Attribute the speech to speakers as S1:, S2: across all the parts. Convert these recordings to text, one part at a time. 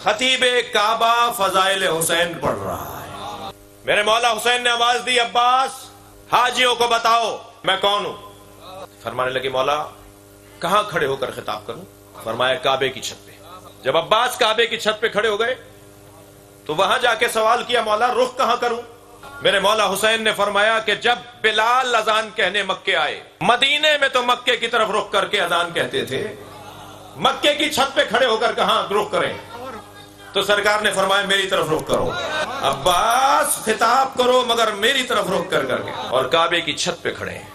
S1: خطیب کعبہ فضائل حسین پڑھ رہا ہے. میرے مولا حسین نے آواز دی عباس حاجیوں کو بتاؤ میں کون ہوں. فرمانے لگے مولا کہاں کھڑے ہو کر خطاب کروں؟ فرمایا کعبے کی چھت پہ. جب عباس کعبے کی چھت پہ کھڑے ہو گئے تو وہاں جا کے سوال کیا مولا رخ کہاں کروں؟ میرے مولا حسین نے فرمایا کہ جب بلال اذان کہنے مکے آئے، مدینے میں تو مکے کی طرف رخ کر کے اذان کہتے تھے، مکے کی چھت پہ کھڑے ہو کر کہاں رخ کریں؟ تو سرکار نے فرمایا میری طرف رخ کرو عباس، خطاب کرو مگر میری طرف رخ کر کے. اور کعبے کی چھت پہ کھڑے ہیں.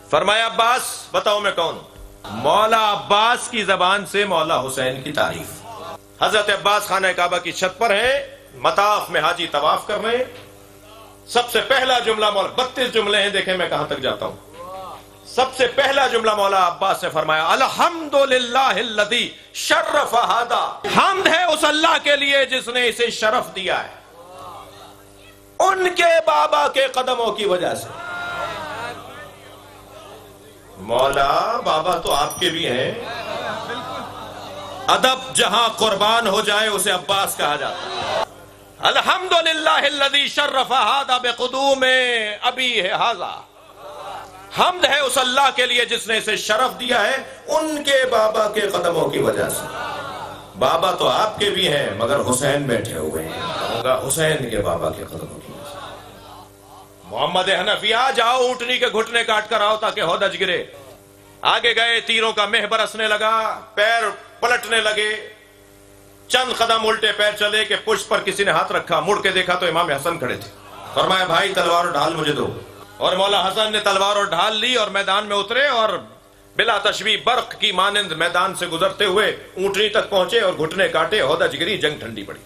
S1: فرمایا عباس بتاؤ میں کون ہوں؟ مولا عباس کی زبان سے مولا حسین کی تعریف. حضرت عباس خانہ کعبہ کی چھت پر ہیں، مطاف میں حاجی طواف کر رہے ہیں. سب سے پہلا جملہ مولا 32 جملے ہیں، دیکھیں میں کہاں تک جاتا ہوں. سب سے پہلا جملہ مولا عباس نے فرمایا الحمدللہ الذی شرف ھذا، حمد ہے اس اللہ کے لیے جس نے اسے شرف دیا ہے ان کے بابا کے قدموں کی وجہ سے. مولا بابا تو آپ کے بھی ہیں، ادب جہاں قربان ہو جائے اسے عباس کہا جاتا ہے. الحمدللہ الذی شرف ھذا بقدوم ابیہ ھذا، حمد ہے اس اللہ کے لیے جس نے اسے شرف دیا ہے ان کے بابا کے قدموں کی وجہ سے. بابا تو آپ کے بھی ہیں مگر حسین بیٹھے ہوئے ہیں، کہوں حسین کے بابا کے قدموں کی وجہ سے. محمد حنفیہ جاؤ اونٹنی کے گھٹنے کاٹ کر آؤ تاکہ ہودج گرے. آگے گئے، تیروں کا مہ برسنے لگا، پیر پلٹنے لگے، چند قدم الٹے پیر چلے کہ پشت پر کسی نے ہاتھ رکھا، مڑ کے دیکھا تو امام حسن کھڑے تھے. فرمایا بھائی تلوار اور ڈھال مجھے دو. اور مولا حسن نے تلوار اور ڈھال لی اور میدان میں اترے اور بلا تشبیہ برق کی مانند میدان سے گزرتے ہوئے اونٹنی تک پہنچے اور گھٹنے کاٹے، ہودج گری، جنگ ٹھنڈی پڑی.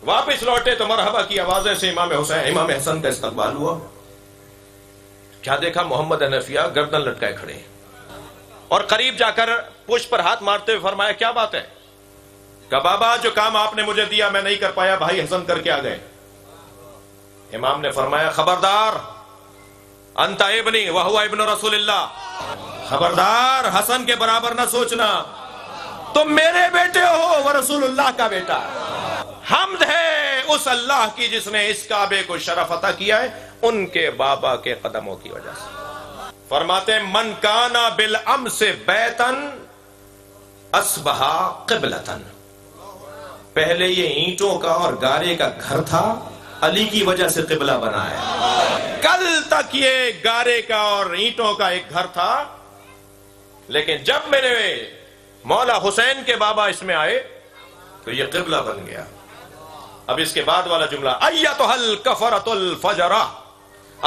S1: واپس لوٹے تو مرحبا کی آوازیں سے امام حسن کا استقبال ہوا. کیا دیکھا؟ محمد حنفیہ گردن لٹکائے کھڑے ہیں اور قریب جا کر پشت پر ہاتھ مارتے ہوئے فرمایا کیا بات ہے؟ کہ بابا جو کام آپ نے مجھے دیا میں نہیں کر پایا، بھائی حسن کر کے آ گئے. امام نے فرمایا خبردار انت ابنی وہو ابن رسول اللہ، خبردار حسن کے برابر نہ سوچنا، تم میرے بیٹے ہو وہ رسول اللہ کا بیٹا. حمد ہے اس اللہ کی جس نے اس کعبے کو شرف عطا کیا ہے ان کے بابا کے قدموں کی وجہ سے. فرماتے ہیں من کانا بالامس بیتن اصبح قبلتن، پہلے یہ اینٹوں کا اور گارے کا گھر تھا، علی کی وجہ سے قبلہ بنا ہے. کل تک یہ گارے کا اور اینٹوں کا ایک گھر تھا، لیکن جب میرے مولا حسین کے بابا اس میں آئے تو یہ قبلہ بن گیا. اب اس کے بعد والا جملہ ایتھا الکفرۃ الفجرہ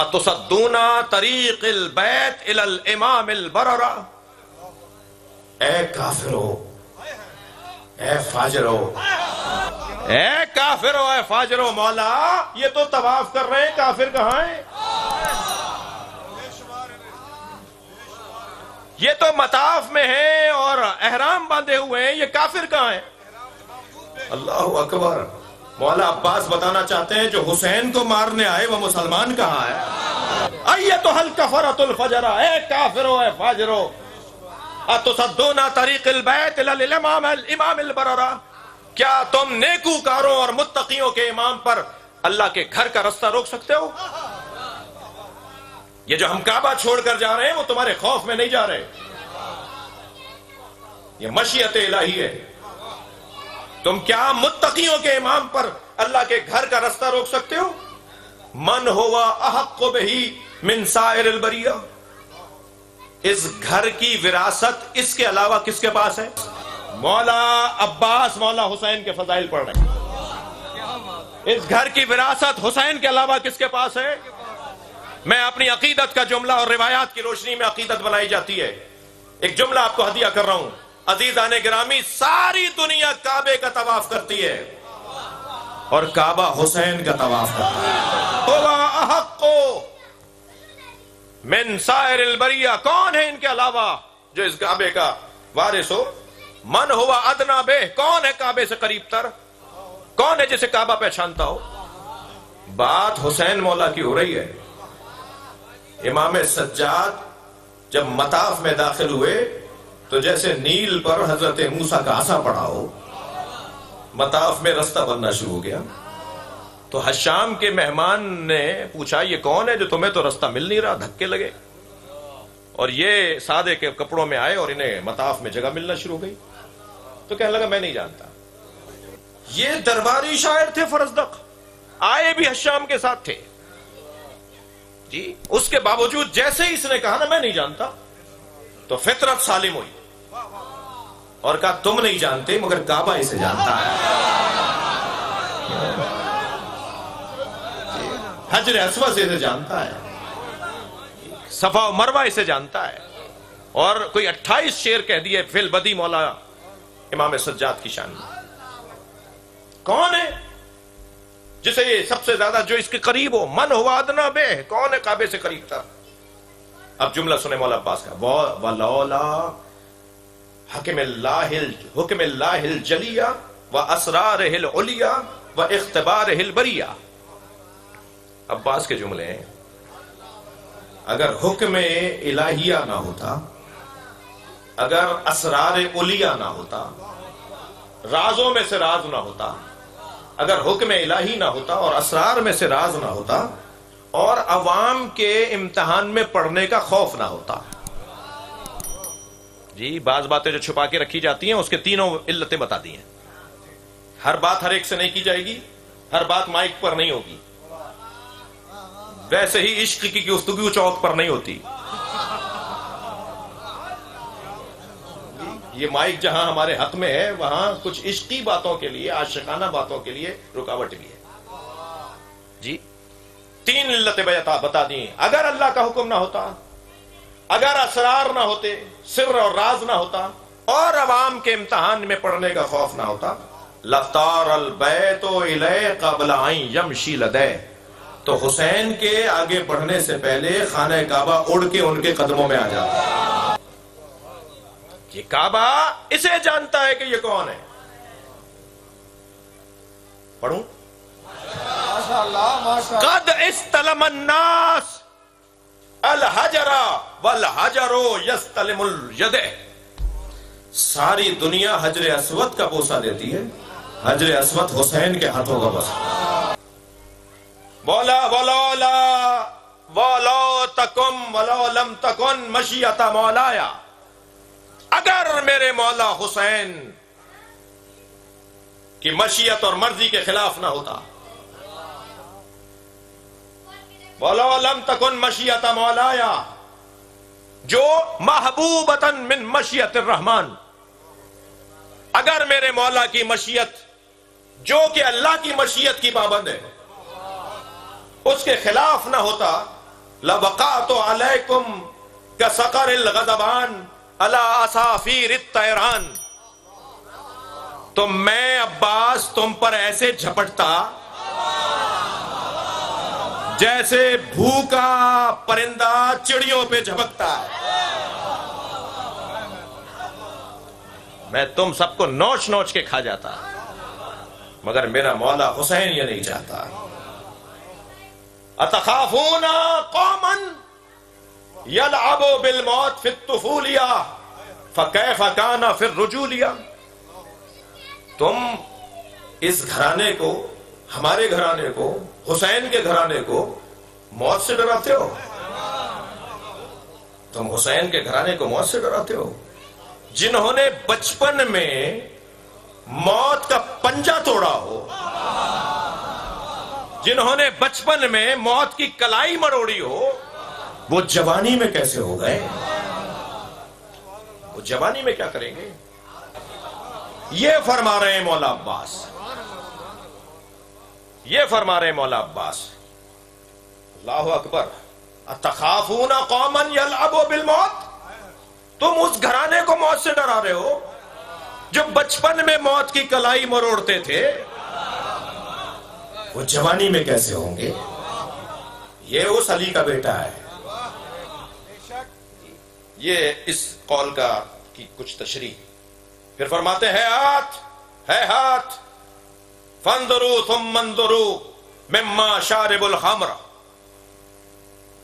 S1: اتصدون طریق البیت الی الامام البررہ. اے کافرو، اے فاجرو، اے کافرو، اے فاجرو، مولا یہ تو طواف کر رہے ہیں، کافر کہاں ہیں؟ یہ تو مطاف میں ہیں اور احرام باندھے ہوئے ہیں، یہ کافر کہاں ہیں؟ اللہ اکبر. مولا عباس بتانا چاہتے ہیں جو حسین کو مارنے آئے وہ مسلمان کہاں ہے؟ ایتھا الکفرۃ الفجرہ، اے کافرو، اے فاجرو، اتصدون طریق البیت الی الامام البررہ، کیا تم نیکوکاروں اور متقیوں کے امام پر اللہ کے گھر کا رستہ روک سکتے ہو؟ یہ جو ہم کعبہ چھوڑ کر جا رہے ہیں وہ تمہارے خوف میں نہیں جا رہے، یہ مشیت الہی ہے. تم کیا متقیوں کے امام پر اللہ کے گھر کا رستہ روک سکتے ہو؟ من ہوا احق بہ من سائر البریہ، اس گھر کی وراثت اس کے علاوہ کس کے پاس ہے؟ مولا عباس مولا حسین کے فضائل پڑھ رہے ہیں. اس گھر کی وراثت حسین کے علاوہ کس کے پاس ہے؟ میں اپنی عقیدت کا جملہ اور روایات کی روشنی میں عقیدت بنائی جاتی ہے. ایک جملہ آپ کو ہدیہ کر رہا ہوں. عزیزان گرامی، ساری دنیا کعبے کا طواف کرتی ہے اور کعبہ حسین کا طواف کرتا ہے. ہوا احق من سائر البریہ، کون ہے ان کے علاوہ جو اس کعبے کا وارث ہو؟ من ہوا ادنا بہ، کون ہے کعبے سے قریب تر؟ کون ہے جسے کعبہ پہچانتا ہو؟ بات حسین مولا کی ہو رہی ہے. امام سجاد جب مطاف میں داخل ہوئے تو جیسے نیل پر حضرت موسیٰ کا عصا پڑا ہو، مطاف میں رستہ بننا شروع ہو گیا. تو حشام کے مہمان نے پوچھا یہ کون ہے جو تمہیں تو رستہ مل نہیں رہا, دھکے لگے, اور یہ سادے کے کپڑوں میں آئے اور انہیں مطاف میں جگہ ملنا شروع ہو گئی. تو کہنے لگا میں نہیں جانتا. یہ درباری شاعر تھے فرزدق, آئے بھی حشام کے ساتھ تھے جی. اس کے باوجود جیسے ہی اس نے کہا نا میں نہیں جانتا, تو فطرت سالم ہوئی اور کہا تم نہیں جانتے مگر کعبہ اسے جانتا ہے, حجر اسود سے اسے جانتا ہے, صفا و مروہ اسے جانتا ہے. اور کوئی 28 شعر کہہ دیے فی البدی مولا امام سجاد کی شان میں. کون ہے جسے یہ سب سے زیادہ جو اس کے قریب ہو؟ من ہوا ادنا بے, کون ہے کعبے سے قریب تھا؟ اب جملہ سنے مولا عباس کا, وَلَوْلَا حکم اللہ الجلیہ واسرارہ العلیہ واختبارہ البریہ. عباس کے جملے ہیں, اگر حکم الہیہ نہ ہوتا, اگر اسرار علیہ نہ ہوتا, رازوں میں سے راز نہ ہوتا, اگر حکم الہی نہ ہوتا اور اسرار میں سے راز نہ ہوتا, اور عوام کے امتحان میں پڑھنے کا خوف نہ ہوتا. جی بعض باتیں جو چھپا کے رکھی جاتی ہیں اس کے تینوں علتیں بتا دی ہیں. ہر بات ہر ایک سے نہیں کی جائے گی, ہر بات مائک پر نہیں ہوگی, ویسے ہی عشق کی گفتگو چوک پر نہیں ہوتی. یہ مائک جہاں ہمارے حق میں ہے وہاں کچھ عشقی باتوں کے لیے, عاشقانہ باتوں کے لیے رکاوٹ بھی ہے جی. 3 علتیں بتا دی. اگر اللہ کا حکم نہ ہوتا, اگر اسرار نہ ہوتے, سر اور راز نہ ہوتا, اور عوام کے امتحان میں پڑھنے کا خوف نہ ہوتا, لَطَارَ الْبَيْتُ إِلَيْهِ قَبْلَ أَن يَمْشِي لَدَيْهِ, تو حسین کے آگے بڑھنے سے پہلے خانہ کعبہ اڑ کے ان کے قدموں میں آ جاتا. یہ کعبہ اسے جانتا ہے کہ یہ کون ہے. پڑھوں قد استلم الناس الحجر والحجر یستلم الید. ساری دنیا حجر اسود کا بوسہ دیتی ہے, حجر اسود حسین کے ہاتھوں کا بوسہ. بولا ولولا ولو تکم ولو لم تکن مشیت مولایا, اگر میرے مولا حسین کی مشیت اور مرضی کے خلاف نہ ہوتا, ولو لم تکن مشیت مولایا, جو محبوبۃ من مشیت الرحمن, اگر میرے مولا کی مشیت جو کہ اللہ کی مشیت کی پابند ہے اس کے خلاف نہ ہوتا, لبقات علیکم کسقر الغضبان علی اصافیر الطیران, تو میں عباس تم پر ایسے جھپٹتا جیسے بھوکا پرندہ چڑیوں پہ جھپکتا ہے. میں تم سب کو نوچ نوچ کے کھا جاتا, مگر میرا مولا حسین یہ نہیں چاہتا. اتخافون قوما یلعب بالموت فی الطفولیہ فکیف کان فی الرجولیہ. تم اس گھرانے کو, ہمارے گھرانے کو, حسین کے گھرانے کو موت سے ڈراتے ہو. تم حسین کے گھرانے کو موت سے ڈراتے ہو, جنہوں نے بچپن میں موت کا پنجہ توڑا ہو, جنہوں نے بچپن میں موت کی کلائی مروڑی ہو, وہ جوانی میں کیسے ہو گئے؟ وہ جوانی میں کیا کریں گے؟ یہ فرما رہے ہیں مولا عباس, یہ فرما رہے ہیں مولا عباس. اللہ اکبر. اتخافون قوما یلعب بالموت, تم اس گھرانے کو موت سے ڈرا رہے ہو جو بچپن میں موت کی کلائی مروڑتے تھے, وہ جوانی میں کیسے ہوں گے؟ یہ اس علی کا بیٹا ہے. یہ اس قول کا کی کچھ تشریح. پھر فرماتے ہیں ہے ہاتھ فانظروا ثم انظروا مما شارب الخمر,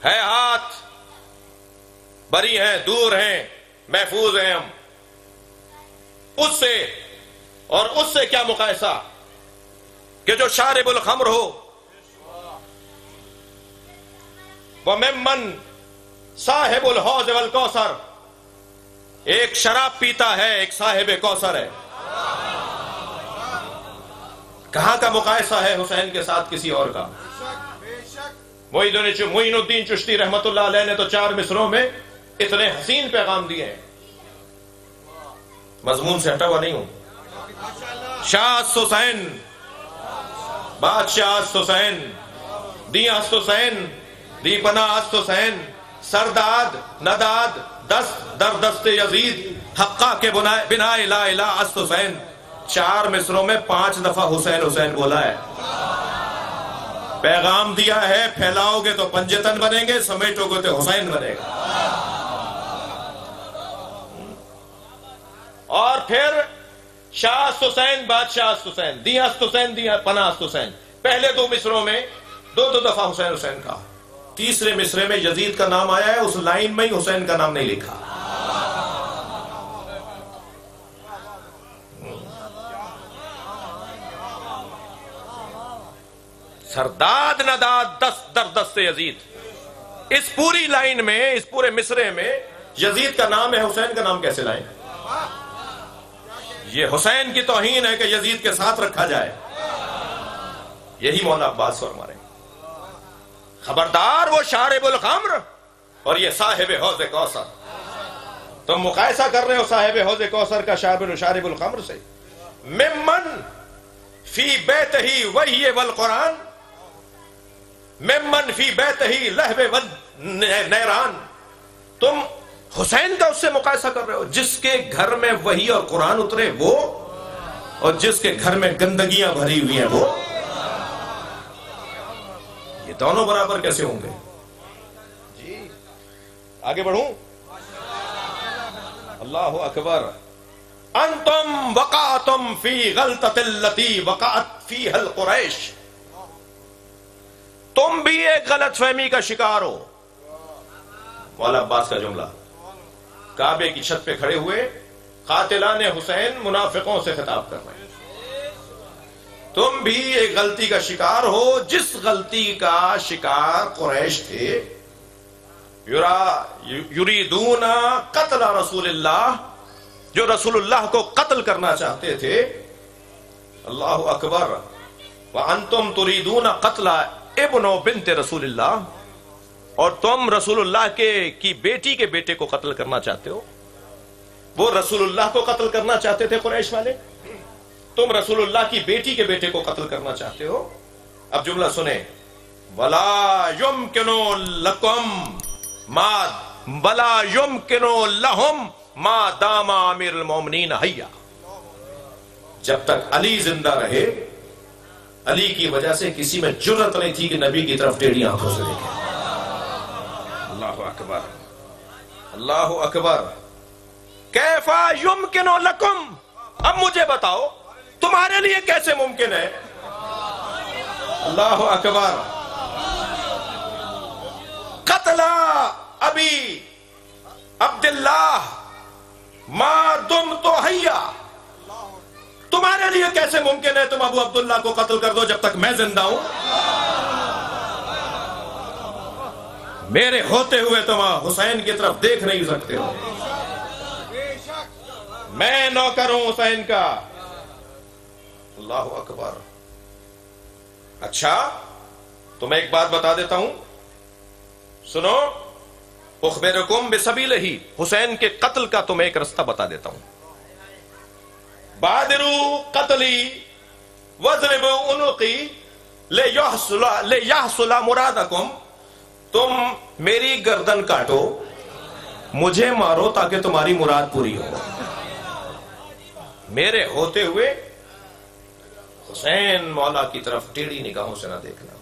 S1: ہے ہاتھ, بری ہیں, دور ہیں, محفوظ ہیں ہم اس سے اور اس سے کیا مقایسہ کہ جو شارب الخمر ہو وہ ممن صاحب الحوض والکوثر، ایک شراب پیتا ہے ایک صاحب کوثر ہے۔ کہاں کا مقایسہ ہے حسین کے ساتھ کسی اور کا؟ معین الدین چشتی رحمت اللہ علیہ نے تو 4 مصروں میں اتنے حسین پیغام دیے ہیں، مضمون سے ہٹا ہوا نہیں ہوں۔ شاہ است حسین، بادشاہ است حسین، دی است حسین، دی پناہ است حسین، سرداد نداد دست در دست یزید، حقہ کے بنا لا الہ است حسین۔ 4 مصروں میں 5 دفعہ حسین حسین بولا ہے، پیغام دیا ہے، پھیلاؤ گے تو پنجتن بنیں گے، سمیٹو گے تو حسین بنے گا۔ اور پھر شاہ است حسین، بادشاہ است حسین، دی است حسین، دی پناہ است حسین۔ پہلے 2 مصروں میں 2 دفعہ حسین حسین کہا، تیسرے مصرے میں یزید کا نام آیا ہے، اس لائن میں ہی حسین کا نام نہیں لکھا۔ سرداد نداد دست در دست یزید، اس پوری لائن میں، اس پورے مصرے میں یزید کا نام ہے، حسین کا نام کیسے لائیں؟ یہ حسین کی توہین ہے کہ یزید کے ساتھ رکھا جائے۔ یہی مولا عباس فرما رہے ہیں، خبردار وہ شارب الخمر اور یہ صاحب حوض کوثر۔ تم مقایسہ کر رہے ہو صاحب حوض کوثر کا شارب الخمر سے۔ ممن فی بیتہ وحی والقرآن، ممن فی بیتہ لہو والنیران، تم حسین کا اس سے مقایسہ کر رہے ہو جس کے گھر میں وحی اور قرآن اترے وہ، اور جس کے گھر میں گندگیاں بھری ہوئی ہیں وہ۔ یہ دونوں برابر کیسے ہوں گے؟ جی آگے بڑھوں؟ اللہ اکبر۔ انتم وقعتم فی غلطۃ التی وقعت فیہا القریش، تم بھی ایک غلط فہمی کا شکار ہو۔ مولا عباس کا جملہ، کعبے کی چھت پہ کھڑے ہوئے قاتلان حسین منافقوں سے خطاب کر رہے ہیں، تم بھی ایک غلطی کا شکار ہو جس غلطی کا شکار قریش تھے۔ یریدون قتل رسول اللہ، جو رسول اللہ کو قتل کرنا چاہتے تھے۔ اللہ اکبر۔ وانتم تریدون قتل ابن و بنت رسول اللہ، اور تم رسول اللہ کی بیٹی کے بیٹے کو قتل کرنا چاہتے ہو۔ وہ رسول اللہ کو قتل کرنا چاہتے تھے قریش والے، تم رسول اللہ کی بیٹی کے بیٹے کو قتل کرنا چاہتے ہو۔ اب جملہ سنیں، وَلَا يُمْكِنُ لَكُمْ مَا وَلَا يُمْكِنُ لَهُمْ مَا دَامَ امیر المومنین حیّا، جب تک علی زندہ رہے، علی کی وجہ سے کسی میں جرأت نہیں تھی کہ نبی کی طرف ٹیڑھی آنکھوں سے دیکھے۔ اللہ اکبر، اللہ اکبر۔ کیف یمکن لکم، اب مجھے بتاؤ تمہارے لیے کیسے ممکن ہے؟ اللہ اکبر۔ قتل ابی عبداللہ ما دمت حیا، تمہارے لیے کیسے ممکن ہے تم ابو عبداللہ کو قتل کر دو جب تک میں زندہ ہوں؟ میرے ہوتے ہوئے تم حسین کی طرف دیکھ نہیں سکتے ہو، میں نوکر ہوں حسین کا۔ اللہ اکبر۔ اچھا تو میں ایک بات بتا دیتا ہوں، سنو، اخبرکم بسبیلہ، حسین کے قتل کا تمہیں ایک رستہ بتا دیتا ہوں۔ بادروا قتلی واضربوا عنقی لیحصل مرادکم، تم میری گردن کاٹو، مجھے مارو تاکہ تمہاری مراد پوری ہو۔ میرے ہوتے ہوئے حسین مولا کی طرف ٹیڑھی نگاہوں سے نہ دیکھنا۔